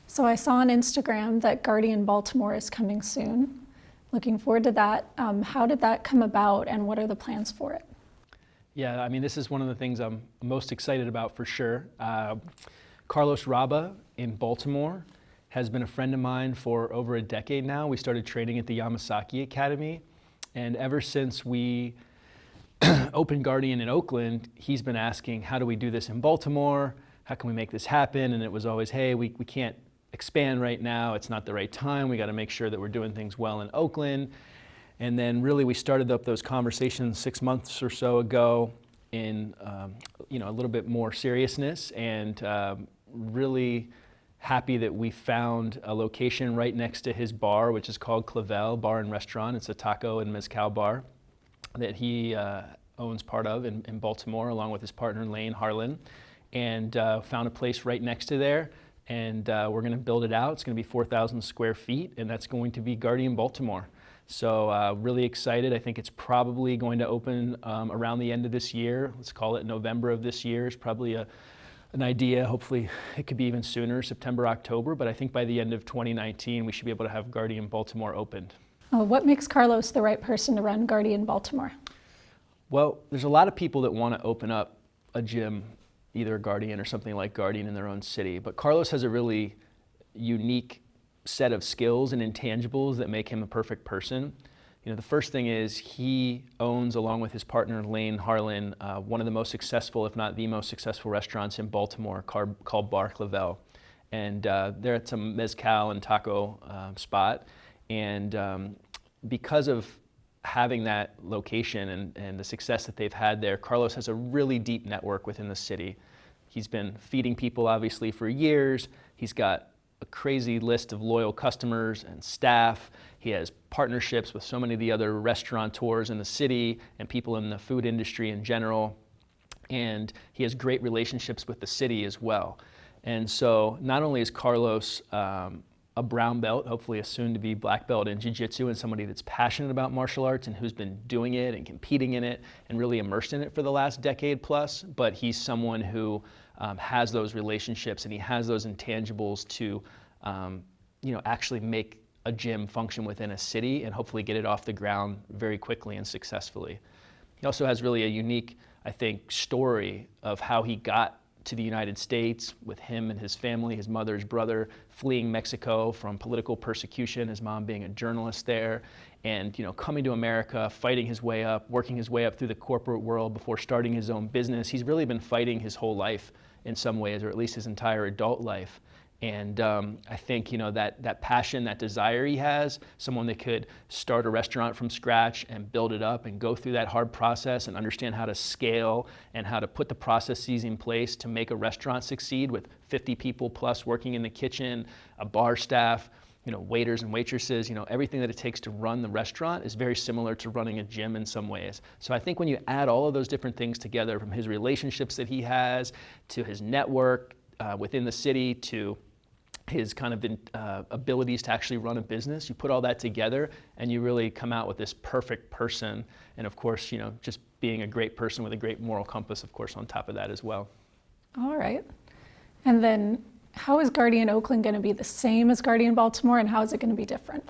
So I saw on Instagram that Guardian Baltimore is coming soon. Looking forward to that. How did that come about and what are the plans for it? Yeah, I mean, this is one of the things I'm most excited about for sure. Carlos Raba in Baltimore has been a friend of mine for over a decade now. We started training at the Yamasaki Academy, and ever since we opened Guardian in Oakland, he's been asking, how do we do this in Baltimore? How can we make this happen? And it was always, hey, we can't expand right now. It's not the right time. We got to make sure that we're doing things well in Oakland. And then really we started up those conversations 6 months or so ago in a little bit more seriousness, and really happy that we found a location right next to his bar, which is called Clavel Bar and Restaurant. It's a taco and mezcal bar that he owns part of in Baltimore, along with his partner Lane Harlan, and found a place right next to there. And we're going to build it out. It's going to be 4,000 square feet, and that's going to be Guardian Baltimore. So really excited. I think it's probably going to open around the end of this year. Let's call it November of this year is probably an idea. Hopefully it could be even sooner, September, October. But I think by the end of 2019, we should be able to have Guardian Baltimore opened. What makes Carlos the right person to run Guardian Baltimore? Well, there's a lot of people that want to open up a gym, either a Guardian or something like Guardian in their own city. But Carlos has a really unique set of skills and intangibles that make him a perfect person. You know, the first thing is he owns, along with his partner Lane Harlan, one of the most successful, if not the most successful restaurants in Baltimore called Bar Clavel. And they're at some mezcal and taco spot. And because of having that location and the success that they've had there, Carlos has a really deep network within the city. He's been feeding people, obviously, for years. He's got a crazy list of loyal customers and staff. He has partnerships with so many of the other restaurateurs in the city and people in the food industry in general. And he has great relationships with the city as well. And so not only is Carlos a brown belt, hopefully a soon-to-be black belt in jiu-jitsu, and somebody that's passionate about martial arts and who's been doing it and competing in it and really immersed in it for the last decade plus, but he's someone who has those relationships and he has those intangibles to actually make a gym function within a city and hopefully get it off the ground very quickly and successfully. He also has really a unique, I think, story of how he got to the United States with him and his family, his mother's brother fleeing Mexico from political persecution, his mom being a journalist there, and coming to America, fighting his way up, working his way up through the corporate world before starting his own business. He's really been fighting his whole life in some ways, or at least his entire adult life. And I think that passion, that desire he has, someone that could start a restaurant from scratch and build it up and go through that hard process and understand how to scale and how to put the processes in place to make a restaurant succeed with 50 people plus working in the kitchen, a bar staff, waiters and waitresses, everything that it takes to run the restaurant is very similar to running a gym in some ways. So I think when you add all of those different things together, from his relationships that he has, to his network within the city, to his kind of abilities to actually run a business, you put all that together and you really come out with this perfect person. And of course, just being a great person with a great moral compass, of course, on top of that as well. All right. And then how is Guardian Oakland going to be the same as Guardian Baltimore, and how is it going to be different?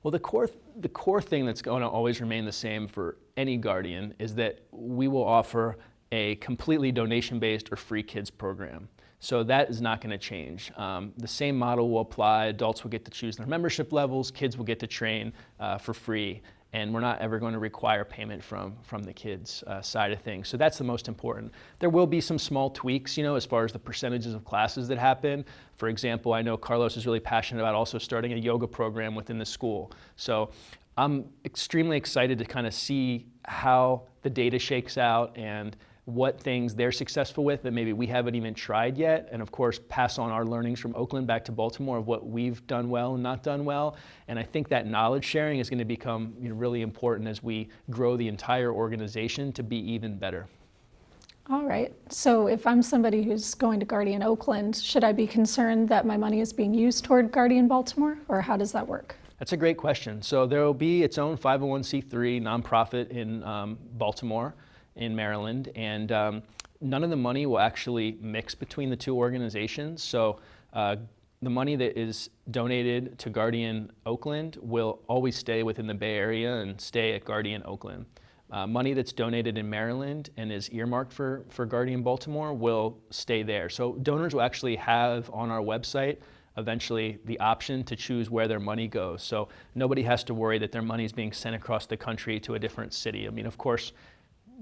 Well, the core thing that's going to always remain the same for any Guardian is that we will offer a completely donation-based or free kids program. So that is not going to change. The same model will apply. Adults will get to choose their membership levels. Kids will get to train for free. And we're not ever going to require payment from the kids' side of things. So that's the most important. There will be some small tweaks, as far as the percentages of classes that happen. For example, I know Carlos is really passionate about also starting a yoga program within the school. So I'm extremely excited to kind of see how the data shakes out and what things they're successful with that maybe we haven't even tried yet, and of course pass on our learnings from Oakland back to Baltimore of what we've done well and not done well. And I think that knowledge sharing is going to become really important as we grow the entire organization to be even better. All right. So if I'm somebody who's going to Guardian Oakland, should I be concerned that my money is being used toward Guardian Baltimore, or how does that work? That's a great question. So there will be its own 501c3 nonprofit in Baltimore, in Maryland, and none of the money will actually mix between the two organizations. So the money that is donated to Guardian Oakland will always stay within the Bay Area and stay at Guardian Oakland. Money that's donated in Maryland and is earmarked for Guardian Baltimore will stay there. So donors will actually have on our website eventually the option to choose where their money goes. So nobody has to worry that their money is being sent across the country to a different city. I mean, of course,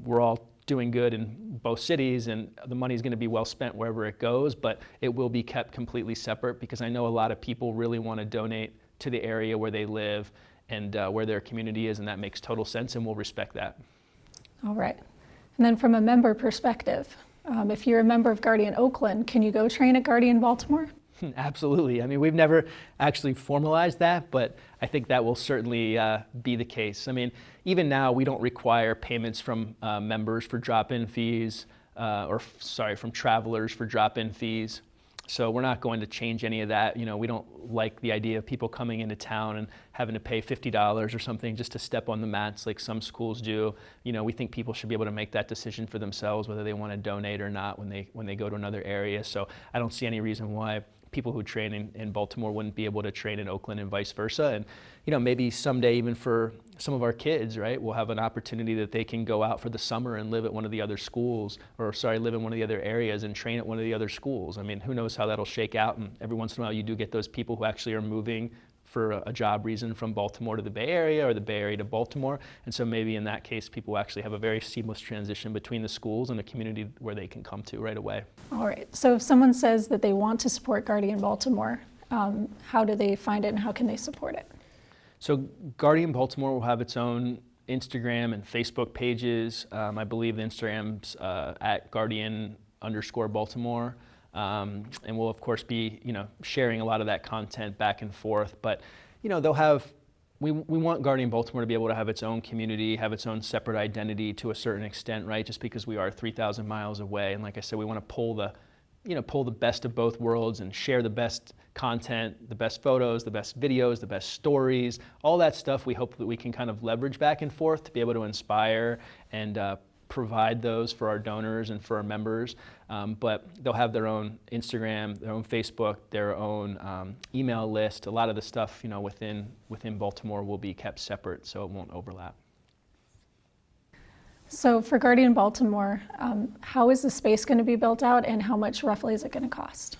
we're all doing good in both cities and the money is going to be well spent wherever it goes, but it will be kept completely separate because I know a lot of people really want to donate to the area where they live and where their community is, and that makes total sense, and we'll respect that. All right. And then from a member perspective, if you're a member of Guardian Oakland, can you go train at Guardian Baltimore? Absolutely. I mean, we've never actually formalized that, but I think that will certainly be the case. I mean, even now, we don't require payments from members for drop-in fees, from travelers for drop-in fees. So we're not going to change any of that. You know, we don't like the idea of people coming into town and having to pay $50 or something just to step on the mats like some schools do. You know, we think people should be able to make that decision for themselves whether they want to donate or not when they go to another area. So I don't see any reason why people who train in Baltimore wouldn't be able to train in Oakland and vice versa. And, you know, maybe someday even for some of our kids, right, we'll have an opportunity that they can go out for the summer and live at one of the other schools, live in one of the other areas and train at one of the other schools. I mean, who knows how that'll shake out. And every once in a while you do get those people who actually are moving for a job reason from Baltimore to the Bay Area or the Bay Area to Baltimore. And so maybe in that case, people actually have a very seamless transition between the schools and a community where they can come to right away. All right. So if someone says that they want to support Guardian Baltimore, how do they find it and how can they support it? So Guardian Baltimore will have its own Instagram and Facebook pages. I believe the Instagram's at Guardian_Baltimore. And we'll of course be, sharing a lot of that content back and forth. But, they'll have, we want Guardian Baltimore to be able to have its own community, have its own separate identity to a certain extent, right? Just because we are 3,000 miles away. And like I said, we want to pull the best of both worlds and share the best content, the best photos, the best videos, the best stories, all that stuff we hope that we can kind of leverage back and forth to be able to inspire and provide those for our donors and for our members. But they'll have their own Instagram, their own Facebook, their own email list. A lot of the stuff, within Baltimore will be kept separate so it won't overlap. So for Guardian Baltimore, how is the space going to be built out and how much roughly is it going to cost?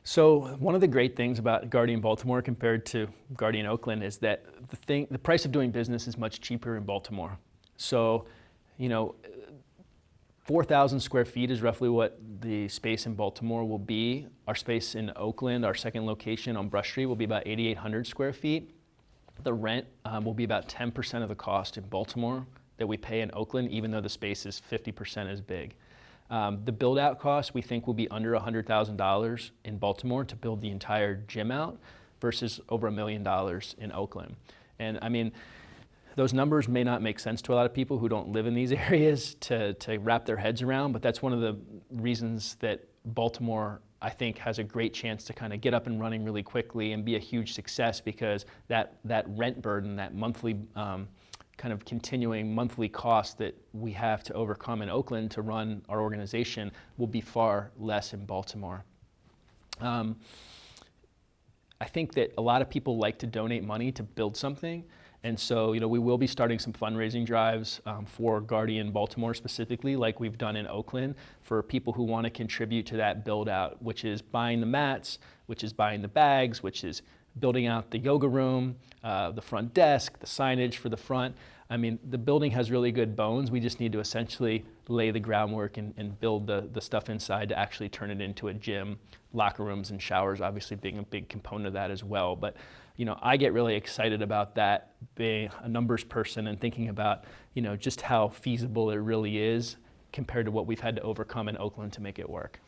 So one of the great things about Guardian Baltimore compared to Guardian Oakland is that the price of doing business is much cheaper in Baltimore. So, 4,000 square feet is roughly what the space in Baltimore will be. Our space in Oakland, our second location on Brush Street, will be about 8,800 square feet. The rent will be about 10% of the cost in Baltimore that we pay in Oakland, even though the space is 50% as big. The build out cost we think will be under $100,000 in Baltimore to build the entire gym out versus over $1 million in Oakland. And I mean, those numbers may not make sense to a lot of people who don't live in these areas to wrap their heads around, but that's one of the reasons that Baltimore, I think, has a great chance to kind of get up and running really quickly and be a huge success because that rent burden, that monthly kind of continuing monthly cost that we have to overcome in Oakland to run our organization will be far less in Baltimore. I think that a lot of people like to donate money to build something. And so, we will be starting some fundraising drives for Guardian Baltimore specifically, like we've done in Oakland, for people who want to contribute to that build out, which is buying the mats, which is buying the bags, which is building out the yoga room, the front desk, the signage for the front. I mean, the building has really good bones. We just need to essentially lay the groundwork and build the stuff inside to actually turn it into a gym, locker rooms and showers, obviously being a big component of that as well. But, I get really excited about that, being a numbers person and thinking about, just how feasible it really is compared to what we've had to overcome in Oakland to make it work.